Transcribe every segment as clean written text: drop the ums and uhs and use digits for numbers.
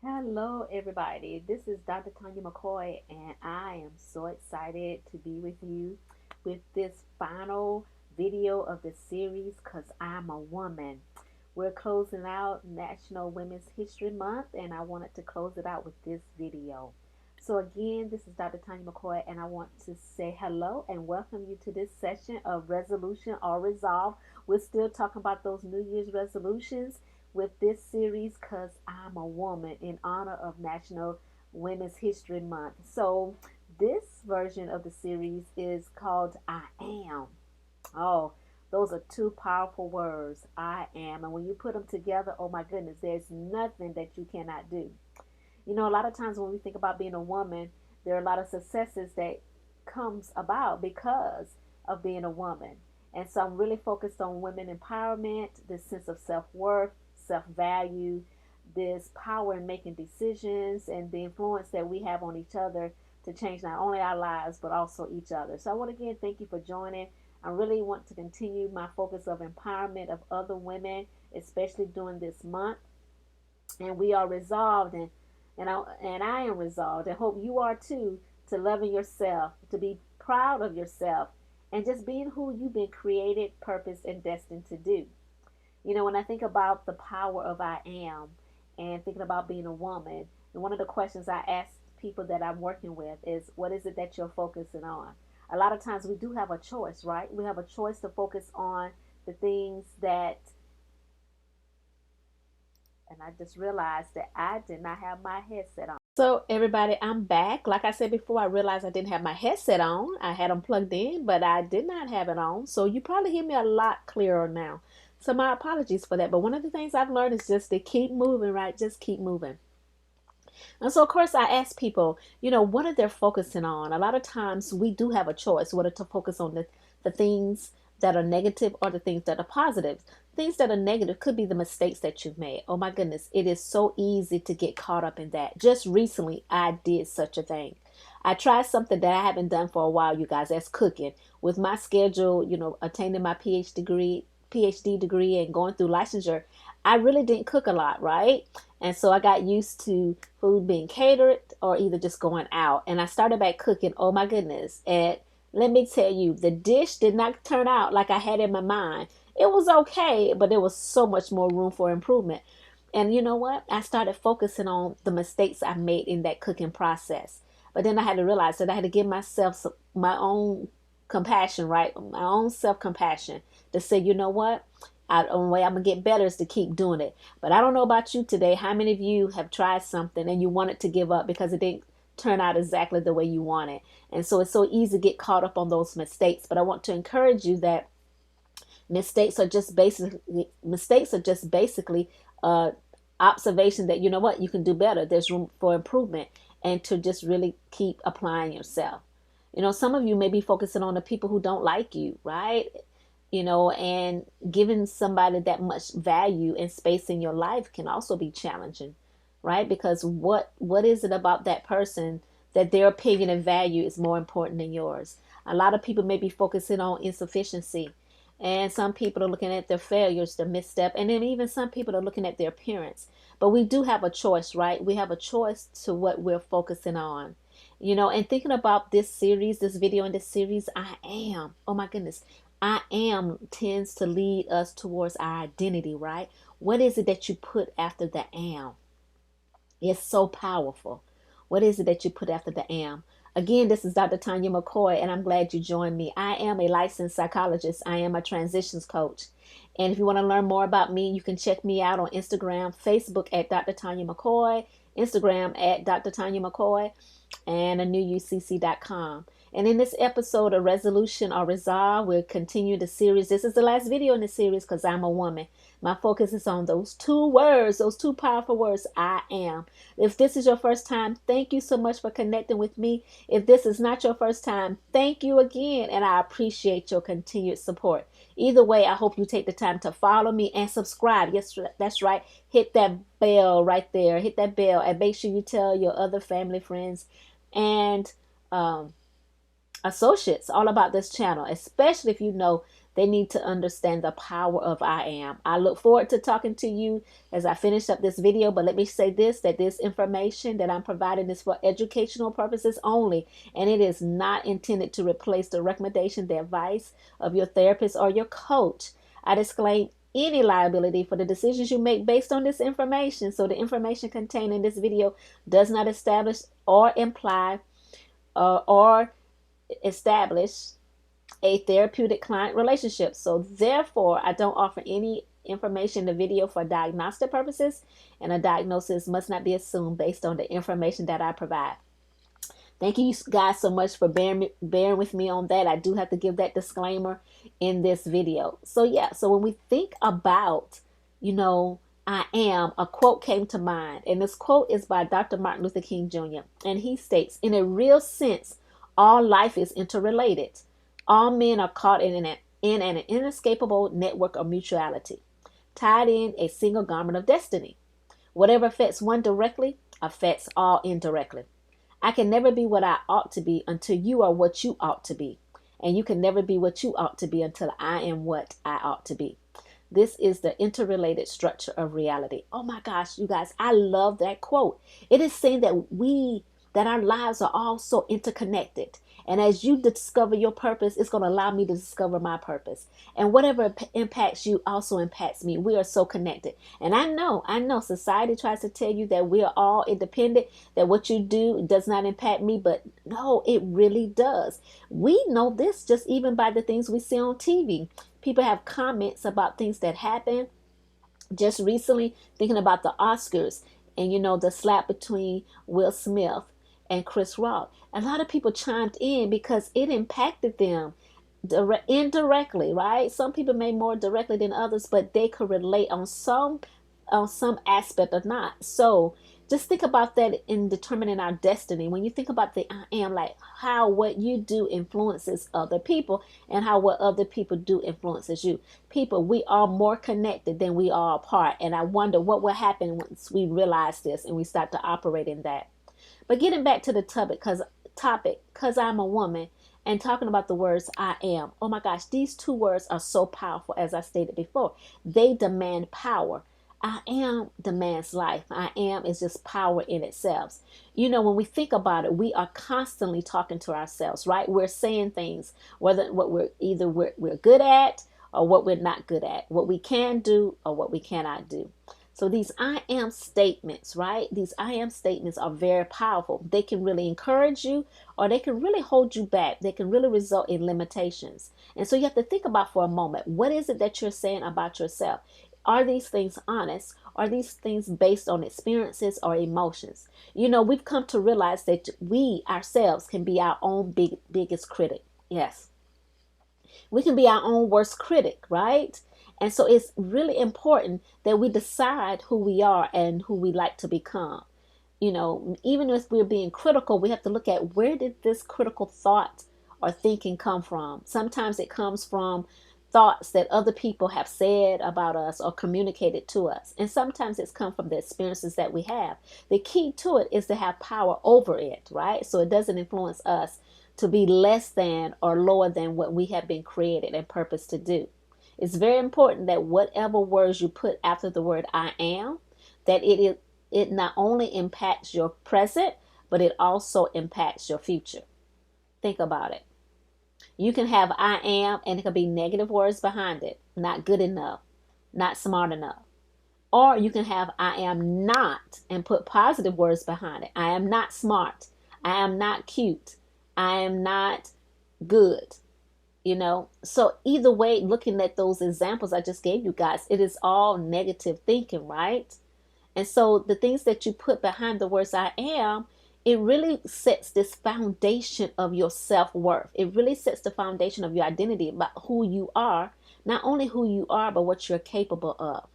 Hello, everybody. This is Dr. Tanya McCoy, and I am so excited to be with you with this final video of the series because I'm a woman. We're closing out National Women's History Month, and I wanted to close it out with this video. So, again, this is Dr. Tanya McCoy, and I want to say hello and welcome you to this session of Resolution or Resolve. We're still talking about those New Year's resolutions with this series because I'm a woman in honor of National Women's History Month. So, this version of the series is called I Am. Oh, those are two powerful words, I am. And when you put them together, oh my goodness, there's nothing that you cannot do. You know, a lot of times when we think about being a woman, there are a lot of successes that comes about because of being a woman. And so I'm really focused on women empowerment, this sense of self-worth, self-value, this power in making decisions, and the influence that we have on each other to change not only our lives but also each other. So I want to again thank you for joining. I really want to continue my focus of empowerment of other women, especially during this month. And we are resolved and I am resolved and hope you are too to loving yourself, to be proud of yourself, and just being who you've been created, purposed, and destined to do. You know, when I think about the power of I am and thinking about being a woman, and one of the questions I ask people that I'm working with is, what is it that you're focusing on? A lot of times we do have a choice, right? We have a choice to focus on the things that, and I just realized that I did not have my headset on. So, everybody, I'm back. Like I said before, I realized I didn't have my headset on. I had them plugged in, but I did not have it on. So, you probably hear me a lot clearer now. So, my apologies for that. But one of the things I've learned is just to keep moving, right? Just keep moving. And so, of course, I ask people, what are they focusing on? A lot of times we do have a choice whether to focus on the things that are negative or the things that are positive. Things that are negative could be the mistakes that you've made. Oh my goodness, it is so easy to get caught up in that. Just recently, I did such a thing. I tried something that I haven't done for a while, you guys. That's cooking. With my schedule, attaining my PhD degree and going through licensure, I really didn't cook a lot, right? And so I got used to food being catered or either just going out. And I started back cooking. Oh my goodness. And let me tell you, the dish did not turn out like I had in my mind. It was okay, but there was so much more room for improvement. And you know what? I started focusing on the mistakes I made in that cooking process. But then I had to realize that I had to give myself my own compassion, right? My own self compassion to say, you know what? The only way I'm gonna get better is to keep doing it. But I don't know about you today. How many of you have tried something and you wanted to give up because it didn't turn out exactly the way you wanted? And so it's so easy to get caught up on those mistakes. But I want to encourage you that mistakes are just basically observation that you know what, you can do better. There's room for improvement, and to just really keep applying yourself. Some of you may be focusing on the people who don't like you, right? And giving somebody that much value and space in your life can also be challenging, right? Because what is it about that person that their opinion and value is more important than yours? A lot of people may be focusing on insufficiency, and some people are looking at their failures, their misstep, and then even some people are looking at their appearance. But we do have a choice, right? We have a choice to what we're focusing on. And thinking about this video in this series, I am, oh my goodness, I am tends to lead us towards our identity, right? What is it that you put after the am? It's so powerful. What is it that you put after the am? Again, this is Dr. Tanya McCoy, and I'm glad you joined me. I am a licensed psychologist. I am a transitions coach. And if you want to learn more about me, you can check me out on Instagram, Facebook at Dr. Tanya McCoy, Instagram at Dr. Tanya McCoy, and anewucc.com. And in this episode of Resolution or Resolve, we'll continue the series. This is the last video in the series because I'm a woman. My focus is on those two words, those two powerful words, I am. If this is your first time, thank you so much for connecting with me. If this is not your first time, thank you again, and I appreciate your continued support. Either way, I hope you take the time to follow me and subscribe. Yes, that's right. Hit that bell right there. Hit that bell, and make sure you tell your other family, friends, and associates all about this channel, especially if you know They need to understand the power of I am. I look forward to talking to you as I finish up this video, but let me say this, that this information that I'm providing is for educational purposes only, and it is not intended to replace the recommendation, the advice of your therapist or your coach. I disclaim any liability for the decisions you make based on this information. So the information contained in this video does not establish or imply or establish a therapeutic client relationship. So therefore, I don't offer any information in the video for diagnostic purposes, and a diagnosis must not be assumed based on the information that I provide. Thank you guys so much for bearing with me on that. I do have to give that disclaimer in this video. So yeah, so when we think about, I am, a quote came to mind. And this quote is by Dr. Martin Luther King Jr. And he states, in a real sense, all life is interrelated. All men are caught in an inescapable network of mutuality, tied in a single garment of destiny. Whatever affects one directly affects all indirectly. I can never be what I ought to be until you are what you ought to be. And you can never be what you ought to be until I am what I ought to be. This is the interrelated structure of reality. Oh my gosh, you guys, I love that quote. It is saying that our lives are all so interconnected. And as you discover your purpose, it's going to allow me to discover my purpose. And whatever impacts you also impacts me. We are so connected. And I know society tries to tell you that we are all independent, that what you do does not impact me. But no, it really does. We know this just even by the things we see on TV. People have comments about things that happen. Just recently, thinking about the Oscars and, the slap between Will Smith and Chris Rock. A lot of people chimed in because it impacted them indirectly, right? Some people may more directly than others, but they could relate on some aspect or not. So just think about that in determining our destiny. When you think about the I am, like how what you do influences other people and how what other people do influences you. People, we are more connected than we are apart. And I wonder what will happen once we realize this and we start to operate in that. But getting back to the topic, because I'm a woman, and talking about the words I am. Oh my gosh, these two words are so powerful, as I stated before. They demand power. I am demands life. I am is just power in itself. When we think about it, we are constantly talking to ourselves, right? We're saying things, whether what we're good at or what we're not good at, what we can do or what we cannot do. So these I am statements, right? These I am statements are very powerful. They can really encourage you or they can really hold you back. They can really result in limitations. And so you have to think about for a moment, what is it that you're saying about yourself? Are these things honest? Are these things based on experiences or emotions? We've come to realize that we ourselves can be our own biggest critic. Yes. We can be our own worst critic, right? And so it's really important that we decide who we are and who we like to become. Even if we're being critical, we have to look at where did this critical thought or thinking come from? Sometimes it comes from thoughts that other people have said about us or communicated to us. And sometimes it's come from the experiences that we have. The key to it is to have power over it, right? So it doesn't influence us to be less than or lower than what we have been created and purposed to do. It's very important that whatever words you put after the word I am, that it not only impacts your present, but it also impacts your future. Think about it. You can have I am and it could be negative words behind it. Not good enough, not smart enough. Or you can have I am not and put positive words behind it. I am not smart. I am not cute. I am not good. So either way, looking at those examples I just gave you guys, it is all negative thinking, right? And so the things that you put behind the words I am, it really sets this foundation of your self-worth. It really sets the foundation of your identity about who you are, not only who you are, but what you're capable of.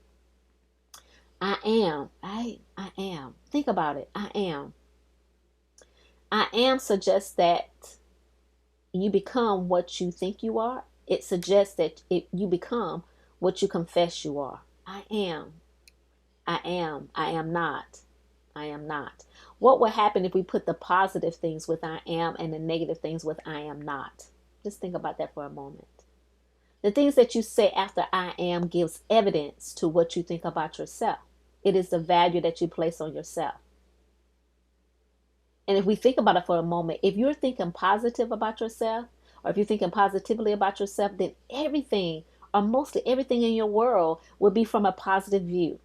I am. I am. Think about it. I am. I am suggests that you become what you think you are. It suggests that you become what you confess you are. I am. I am. I am not. I am not. What will happen if we put the positive things with I am and the negative things with I am not? Just think about that for a moment. The things that you say after I am gives evidence to what you think about yourself. It is the value that you place on yourself. And if we think about it for a moment, if you're thinking positive about yourself, or if you're thinking positively about yourself, then everything, or mostly everything in your world, will be from a positive view.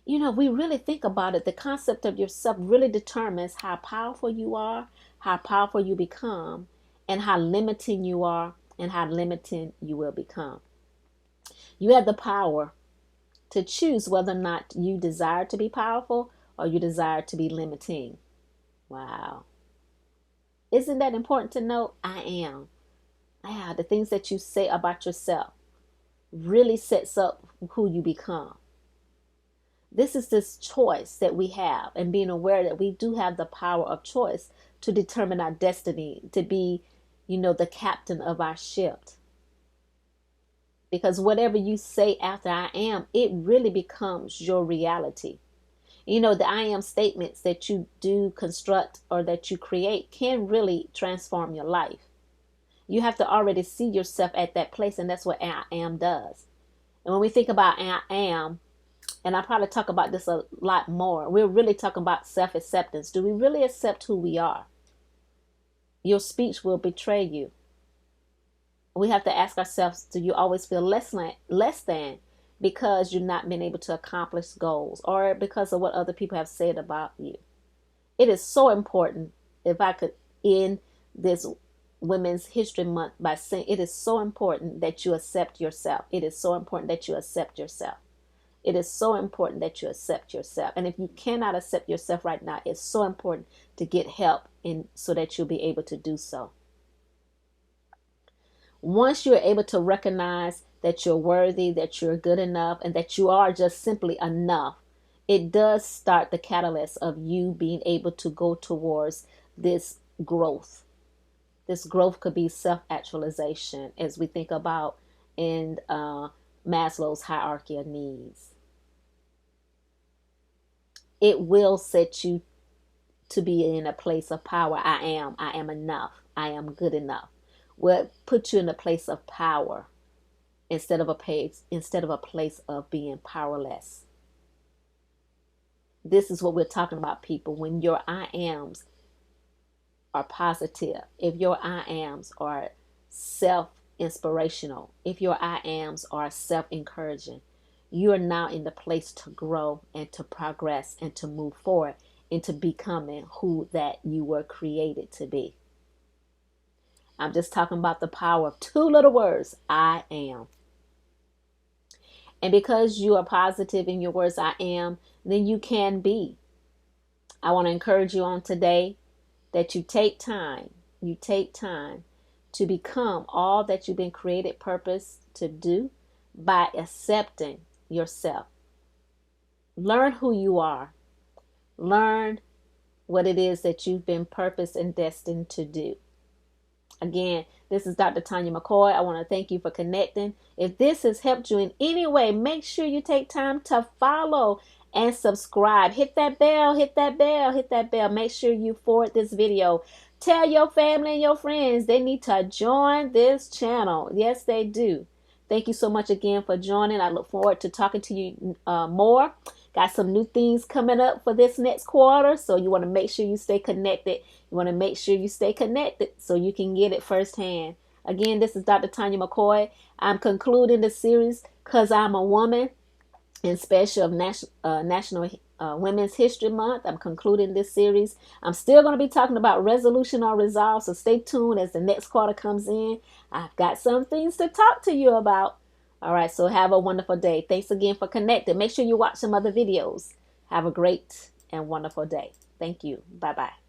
You know, we really think about it, the concept of yourself really determines how powerful you are, how powerful you become, and how limiting you are, and how limiting you will become. You have the power to choose whether or not you desire to be powerful or you desire to be limiting. Wow. Isn't that important to know? I am. Yeah, the things that you say about yourself really sets up who you become. This is this choice that we have, and being aware that we do have the power of choice to determine our destiny, to be, the captain of our ship. Because whatever you say after I am, it really becomes your reality. The I am statements that you do construct or that you create can really transform your life. You have to already see yourself at that place, and that's what I am does. And when we think about I am, and I probably talk about this a lot more, we're really talking about self-acceptance. Do we really accept who we are? Your speech will betray you. We have to ask ourselves, do you always feel less than because you've not been able to accomplish goals, or because of what other people have said about you? It is so important. If I could end this Women's History Month by saying it is so important that you accept yourself. It is so important that you accept yourself. It is so important that you accept yourself. And if you cannot accept yourself right now, it's so important to get help so that you'll be able to do so. Once you're able to recognize that you're worthy, that you're good enough, and that you are just simply enough, it does start the catalyst of you being able to go towards this growth. This growth could be self-actualization, as we think about in Maslow's hierarchy of needs. It will set you to be in a place of power. I am enough. I am good enough. Will put you in a place of power instead of a place of being powerless. This is what we're talking about, people. When your I ams are positive, if your I ams are self-inspirational, if your I ams are self-encouraging, you are now in the place to grow and to progress and to move forward into becoming who that you were created to be. I'm just talking about the power of two little words, I am. And because you are positive in your words, I am, then you can be. I want to encourage you on today that you take time to become all that you've been created purpose to do by accepting yourself. Learn who you are. Learn what it is that you've been purposed and destined to do. Again, this is Dr. Tanya McCoy. I want to thank you for connecting. If this has helped you in any way, make sure you take time to follow and subscribe. Hit that bell, hit that bell, hit that bell. Make sure you forward this video. Tell your family and your friends they need to join this channel. Yes, they do. Thank you so much again for joining. I look forward to talking to you more. Got some new things coming up for this next quarter, so you want to make sure you stay connected. You want to make sure you stay connected so you can get it firsthand. Again, this is Dr. Tanya McCoy. I'm concluding the series because I'm a woman in special of National Women's History Month. I'm concluding this series. I'm still going to be talking about resolution or resolve, so stay tuned as the next quarter comes in. I've got some things to talk to you about. All right, so have a wonderful day. Thanks again for connecting. Make sure you watch some other videos. Have a great and wonderful day. Thank you. Bye-bye.